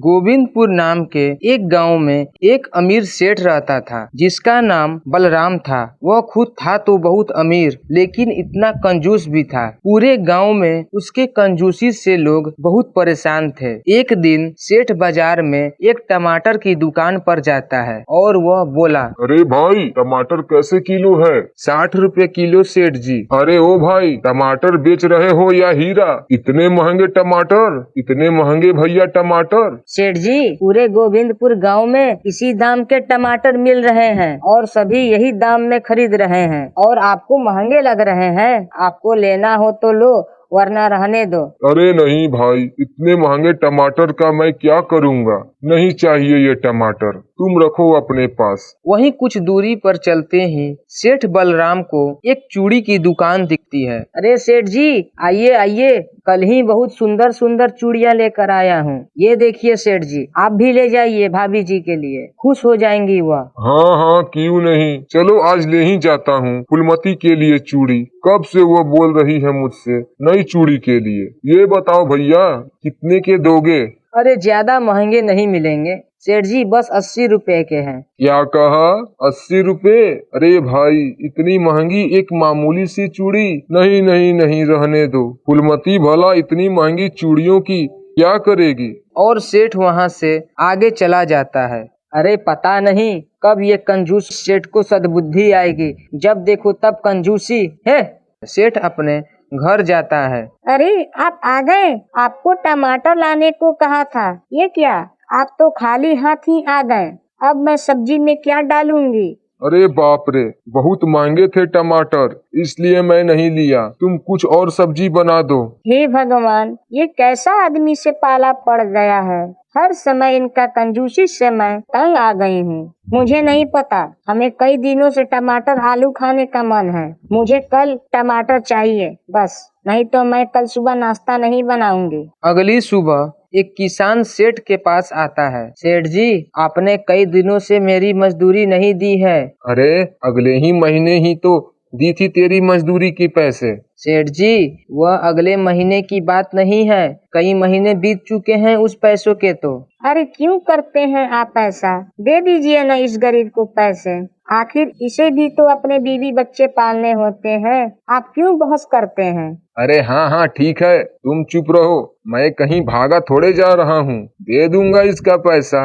गोविंदपुर नाम के एक गांव में एक अमीर सेठ रहता था जिसका नाम बलराम था। वह खुद था तो बहुत अमीर, लेकिन इतना कंजूस भी था। पूरे गांव में उसके कंजूसी से लोग बहुत परेशान थे। एक दिन सेठ बाजार में एक टमाटर की दुकान पर जाता है और वह बोला, अरे भाई टमाटर कैसे किलो है? 60 रुपए किलो सेठ जी। अरे ओ भाई टमाटर बेच रहे हो या हीरा? इतने महंगे टमाटर, इतने महंगे भैया टमाटर। सेठ जी, पूरे गोविंदपुर गांव में इसी दाम के टमाटर मिल रहे हैं और सभी यही दाम में खरीद रहे हैं और आपको महंगे लग रहे हैं। आपको लेना हो तो लो, वरना रहने दो। अरे नहीं भाई, इतने महंगे टमाटर का मैं क्या करूँगा? नहीं चाहिए ये टमाटर, तुम रखो अपने पास। वहीं कुछ दूरी पर चलते ही सेठ बलराम को एक चूड़ी की दुकान दिखती है। अरे सेठ जी, आइए आइए, कल ही बहुत सुंदर सुंदर चूड़ियाँ लेकर आया हूँ। ये देखिए सेठ जी, आप भी ले जाइए, भाभी जी के लिए खुश हो जाएंगी वह। हाँ हाँ क्यों नहीं, चलो आज ले ही जाता हूँ फुलमती के लिए चूड़ी। कब से वो बोल रही है मुझसे नई चूड़ी के लिए। ये बताओ भैया कितने के दोगे? अरे ज्यादा महंगे नहीं मिलेंगे सेठ जी, बस 80 रुपए के हैं। क्या कहा? 80 रुपए? अरे भाई इतनी महंगी एक मामूली सी चूड़ी? नहीं नहीं नहीं, रहने दो। फुलमती भला इतनी महंगी चूड़ियों की क्या करेगी? और सेठ वहां से आगे चला जाता है। अरे पता नहीं कब ये कंजूस सेठ को सद्बुद्धि आएगी, जब देखो तब कंजूसी है। सेठ अपने घर जाता है। अरे आप आ गए, आपको टमाटर लाने को कहा था। ये क्या, आप तो खाली हाथ ही आ गए। अब मैं सब्जी में क्या डालूंगी? अरे बाप रे, बहुत महंगे थे टमाटर, इसलिए मैं नहीं लिया। तुम कुछ और सब्जी बना दो। हे भगवान, ये कैसा आदमी से पाला पड़ गया है। हर समय इनका कंजूसी से मैं तंग आ गई हूँ। मुझे नहीं पता, हमें कई दिनों से टमाटर आलू खाने का मन है। मुझे कल टमाटर चाहिए बस, नहीं तो मैं कल सुबह नाश्ता नहीं बनाऊंगी। अगली सुबह एक किसान सेठ के पास आता है। सेठ जी, आपने कई दिनों से मेरी मजदूरी नहीं दी है। अरे अगले ही महीने ही तो दी थी तेरी मजदूरी के पैसे। सेठ जी, वह अगले महीने की बात नहीं है, कई महीने बीत चुके हैं उस पैसों के तो। अरे क्यों करते हैं आप ऐसा? दे दीजिए न इस गरीब को पैसे, आखिर इसे भी तो अपने बीवी बच्चे पालने होते हैं। आप क्यों बहस करते हैं? अरे हाँ हाँ ठीक है, तुम चुप रहो, मैं कहीं भागा थोड़े जा रहा हूँ। दे दूंगा इसका पैसा।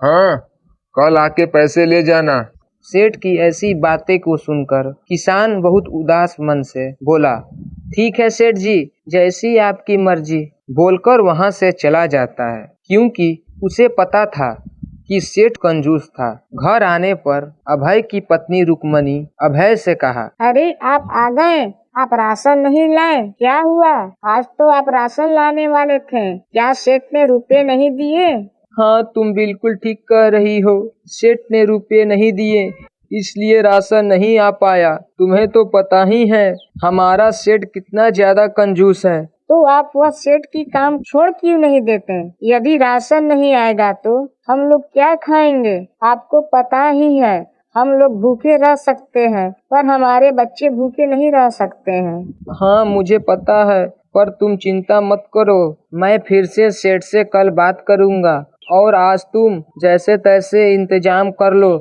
हाँ, कल आके पैसे ले जाना। सेठ की ऐसी बातें को सुनकर किसान बहुत उदास मन से बोला, ठीक है सेठ जी, जैसी आपकी मर्जी, बोलकर वहां से चला जाता है। क्योंकि उसे पता था कि सेठ कंजूस था। घर आने पर अभय की पत्नी रुक्मणी अभय से कहा, अरे आप आ गए, आप राशन नहीं लाए? क्या हुआ? आज तो आप राशन लाने वाले थे, क्या सेठ ने रुपए नहीं दिए? हाँ, तुम बिल्कुल ठीक कह रही हो, सेठ ने रुपए नहीं दिए, इसलिए राशन नहीं आ पाया। तुम्हें तो पता ही है हमारा सेठ कितना ज्यादा कंजूस है। तो आप वह सेठ की काम छोड़ क्यों नहीं देते? यदि राशन नहीं आएगा तो हम लोग क्या खाएंगे? आपको पता ही है हम लोग भूखे रह सकते हैं, पर हमारे बच्चे भूखे नहीं रह सकते हैं। हाँ मुझे पता है, पर तुम चिंता मत करो, मैं फिर से सेठ से कल बात करूँगा और आज तुम जैसे तैसे इंतजाम कर लो।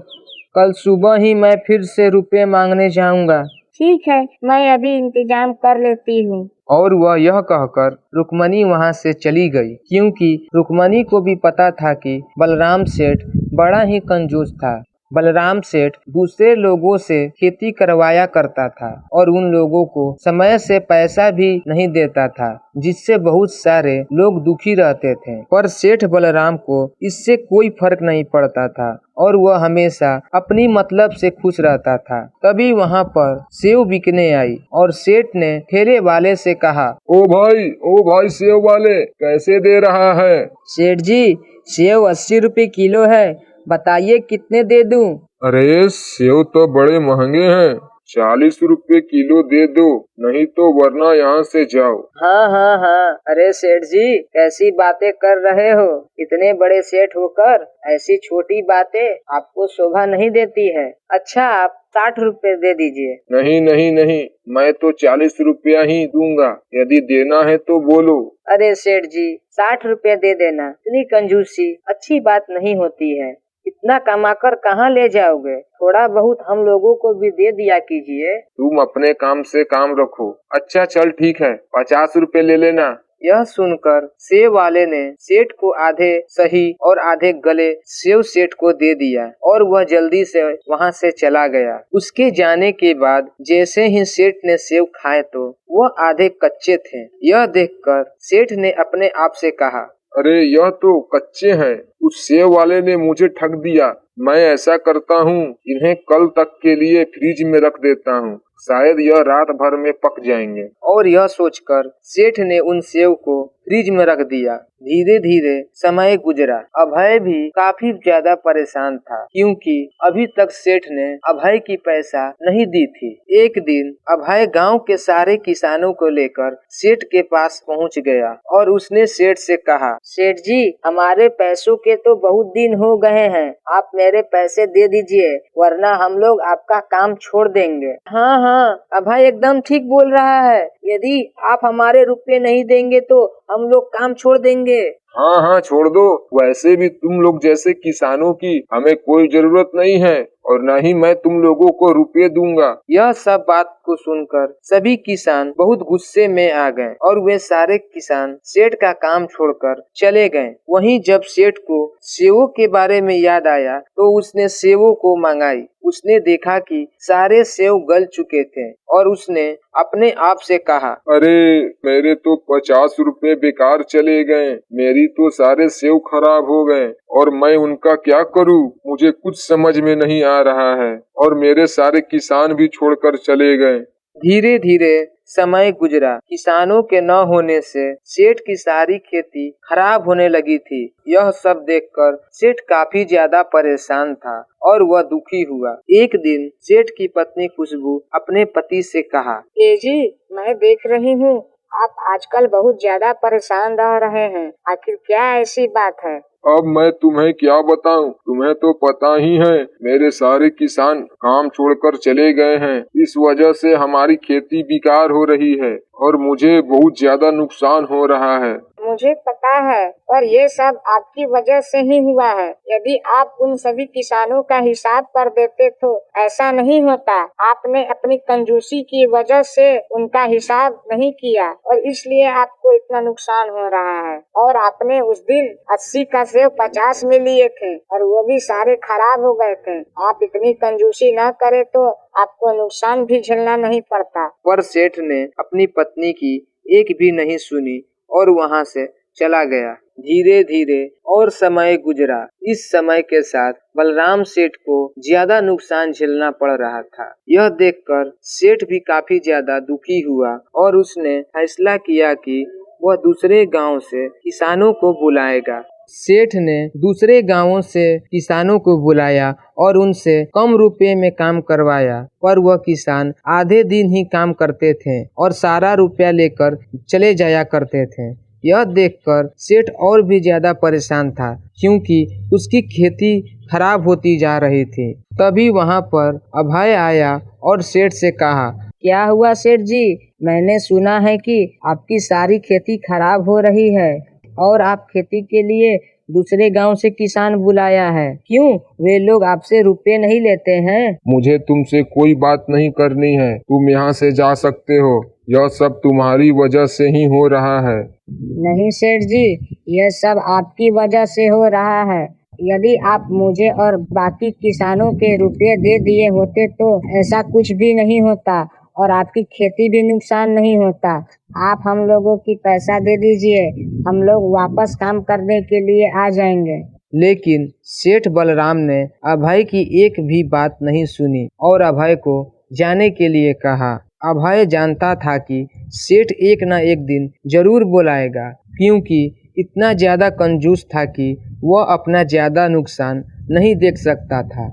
कल सुबह ही मैं फिर से रुपए मांगने जाऊंगा। ठीक है, मैं अभी इंतजाम कर लेती हूँ। और वह यह कहकर रुक्मणी वहां से चली गई, क्योंकि रुक्मणी को भी पता था कि बलराम सेठ बड़ा ही कंजूस था। बलराम सेठ दूसरे लोगों से खेती करवाया करता था और उन लोगों को समय से पैसा भी नहीं देता था, जिससे बहुत सारे लोग दुखी रहते थे। पर सेठ बलराम को इससे कोई फर्क नहीं पड़ता था और वह हमेशा अपनी मतलब से खुश रहता था। तभी वहाँ पर सेव बिकने आई और सेठ ने ठेले वाले से कहा, ओ भाई सेव वाले, कैसे दे रहा है? सेठ जी, सेव 80 रुपए किलो है, बताइए कितने दे दूं? अरे सेव तो बड़े महंगे हैं, 40 रुपए किलो दे दो, नहीं तो वरना यहाँ से जाओ। हाँ हाँ हाँ, अरे सेठ जी कैसी बातें कर रहे हो, इतने बड़े सेठ होकर ऐसी छोटी बातें आपको शोभा नहीं देती है। अच्छा आप 60 रुपए दे दीजिए। नहीं नहीं नहीं, मैं तो 40 रुपया ही दूंगा, यदि देना है तो बोलो। अरे सेठ जी 60 रुपए दे देना, इतनी कंजूसी अच्छी बात नहीं होती है। इतना कमाकर कहाँ ले जाओगे, थोड़ा बहुत हम लोगों को भी दे दिया कीजिए। तुम अपने काम से काम रखो। अच्छा चल ठीक है, 50 रुपए ले लेना। यह सुनकर सेव वाले ने सेठ को आधे सही और आधे गले सेव सेठ को दे दिया और वह जल्दी से वहां से चला गया। उसके जाने के बाद जैसे ही सेठ ने सेव खाए तो वह आधे कच्चे थे। यह देखकर सेठ ने अपने आप से कहा, अरे यह तो कच्चे हैं, उस सेव वाले ने मुझे ठग दिया। मैं ऐसा करता हूँ, इन्हें कल तक के लिए फ्रिज में रख देता हूँ, शायद यह रात भर में पक जाएंगे। और यह सोचकर सेठ ने उन सेव को फ्रिज में रख दिया। धीरे धीरे समय गुजरा। अभय भी काफी ज्यादा परेशान था क्योंकि अभी तक सेठ ने अभय की पैसा नहीं दी थी। एक दिन अभय गांव के सारे किसानों को लेकर सेठ के पास पहुंच गया और उसने सेठ से कहा, सेठ जी हमारे पैसों के तो बहुत दिन हो गए हैं, आप मेरे पैसे दे दीजिए वरना हम लोग आपका काम छोड़ देंगे। हाँ हाँ, अभय एकदम ठीक बोल रहा है, यदि आप हमारे रुपए नहीं देंगे तो हम लोग काम छोड़ देंगे। हाँ हाँ छोड़ दो, वैसे भी तुम लोग जैसे किसानों की हमें कोई जरूरत नहीं है और न ही मैं तुम लोगों को रुपये दूंगा। यह सब बात को सुनकर सभी किसान बहुत गुस्से में आ गए और वे सारे किसान सेठ का काम छोड़कर चले गए। वहीं जब सेठ को सेवों के बारे में याद आया तो उसने सेवों को मंगाई। उसने देखा कि सारे सेव गल चुके थे और उसने अपने आप से कहा, अरे मेरे तो 50 रुपए बेकार चले गए, मेरी तो सारे सेव खराब हो गए और मैं उनका क्या करूं, मुझे कुछ समझ में नहीं आ रहा है और मेरे सारे किसान भी छोड़कर चले गए। धीरे धीरे समय गुजरा। किसानों के न होने से सेठ की सारी खेती खराब होने लगी थी। यह सब देखकर सेठ काफी ज्यादा परेशान था और वह दुखी हुआ। एक दिन सेठ की पत्नी खुशबू अपने पति से कहा, ए जी मैं देख रही हूँ आप आजकल बहुत ज्यादा परेशान रह रहे हैं, आखिर क्या ऐसी बात है? अब मैं तुम्हें क्या बताऊं, तुम्हें तो पता ही है मेरे सारे किसान काम छोड़कर चले गए हैं। इस वजह से हमारी खेती बेकार हो रही है और मुझे बहुत ज्यादा नुकसान हो रहा है। मुझे पता है, पर ये सब आपकी वजह से ही हुआ है। यदि आप उन सभी किसानों का हिसाब कर देते तो ऐसा नहीं होता। आपने अपनी कंजूसी की वजह से उनका हिसाब नहीं किया और इसलिए आपको इतना नुकसान हो रहा है। और आपने उस दिन 80 का सेव 50 में लिए थे और वो भी सारे खराब हो गए थे। आप इतनी कंजूसी न करे तो आपको नुकसान भी झेलना नहीं पड़ता। पर सेठ ने अपनी पत्नी की एक भी नहीं सुनी और वहां से चला गया। धीरे धीरे और समय गुजरा। इस समय के साथ बलराम सेठ को ज्यादा नुकसान झेलना पड़ रहा था। यह देखकर सेठ भी काफी ज्यादा दुखी हुआ और उसने फैसला किया कि वह दूसरे गांव से किसानों को बुलाएगा। सेठ ने दूसरे गांवों से किसानों को बुलाया और उनसे कम रुपए में काम करवाया, पर वह किसान आधे दिन ही काम करते थे और सारा रुपया लेकर चले जाया करते थे। यह देखकर सेठ और भी ज्यादा परेशान था क्योंकि उसकी खेती खराब होती जा रही थी। तभी वहां पर अभय आया और सेठ से कहा, क्या हुआ सेठ जी, मैंने सुना है कि आपकी सारी खेती खराब हो रही है और आप खेती के लिए दूसरे गांव से किसान बुलाया है, क्यों वे लोग आपसे रुपए नहीं लेते हैं? मुझे तुमसे कोई बात नहीं करनी है, तुम यहाँ से जा सकते हो, यह सब तुम्हारी वजह से ही हो रहा है। नहीं सेठ जी, यह सब आपकी वजह से हो रहा है। यदि आप मुझे और बाकी किसानों के रुपए दे दिए होते तो ऐसा कुछ भी नहीं होता और आपकी खेती भी नुकसान नहीं होता। आप हम लोगों की पैसा दे दीजिए, हम लोग वापस काम करने के लिए आ जाएंगे। लेकिन सेठ बलराम ने अभय की एक भी बात नहीं सुनी और अभय को जाने के लिए कहा। अभय जानता था कि सेठ एक न एक दिन जरूर बुलाएगा क्योंकि इतना ज्यादा कंजूस था कि वह अपना ज्यादा नुकसान नहीं देख सकता था।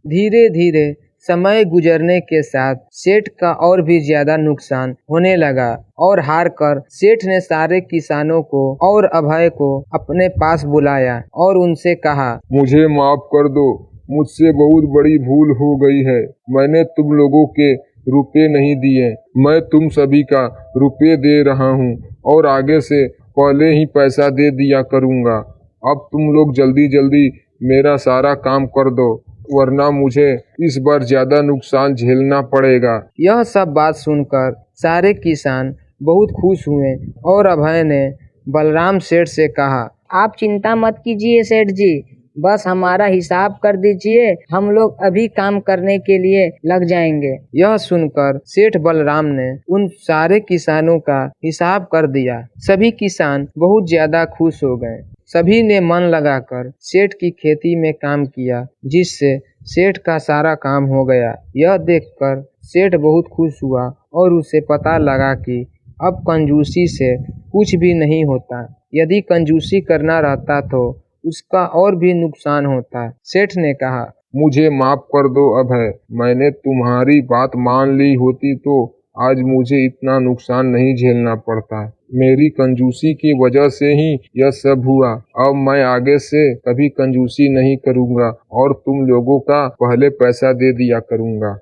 धीरे धीरे समय गुजरने के साथ सेठ का और भी ज्यादा नुकसान होने लगा और हार कर सेठ ने सारे किसानों को और अभय को अपने पास बुलाया और उनसे कहा, मुझे माफ कर दो, मुझसे बहुत बड़ी भूल हो गई है। मैंने तुम लोगों के रुपए नहीं दिए। मैं तुम सभी का रुपए दे रहा हूँ और आगे से पहले ही पैसा दे दिया करूँगा। अब तुम लोग जल्दी जल्दी मेरा सारा काम कर दो, वरना मुझे इस बार ज्यादा नुकसान झेलना पड़ेगा। यह सब बात सुनकर सारे किसान बहुत खुश हुए और अभय ने बलराम सेठ से कहा, आप चिंता मत कीजिए सेठ जी, बस हमारा हिसाब कर दीजिए, हम लोग अभी काम करने के लिए लग जाएंगे। यह सुनकर सेठ बलराम ने उन सारे किसानों का हिसाब कर दिया। सभी किसान बहुत ज्यादा खुश हो गए। सभी ने मन लगाकर सेठ की खेती में काम किया, जिससे सेठ का सारा काम हो गया। यह देखकर सेठ बहुत खुश हुआ और उसे पता लगा कि अब कंजूसी से कुछ भी नहीं होता। यदि कंजूसी करना रहता तो उसका और भी नुकसान होता। सेठ ने कहा, मुझे माफ कर दो अभय, मैंने तुम्हारी बात मान ली होती तो आज मुझे इतना नुकसान नहीं झेलना पड़ता। मेरी कंजूसी की वजह से ही यह सब हुआ। अब मैं आगे से कभी कंजूसी नहीं करूँगा और तुम लोगों का पहले पैसा दे दिया करूँगा।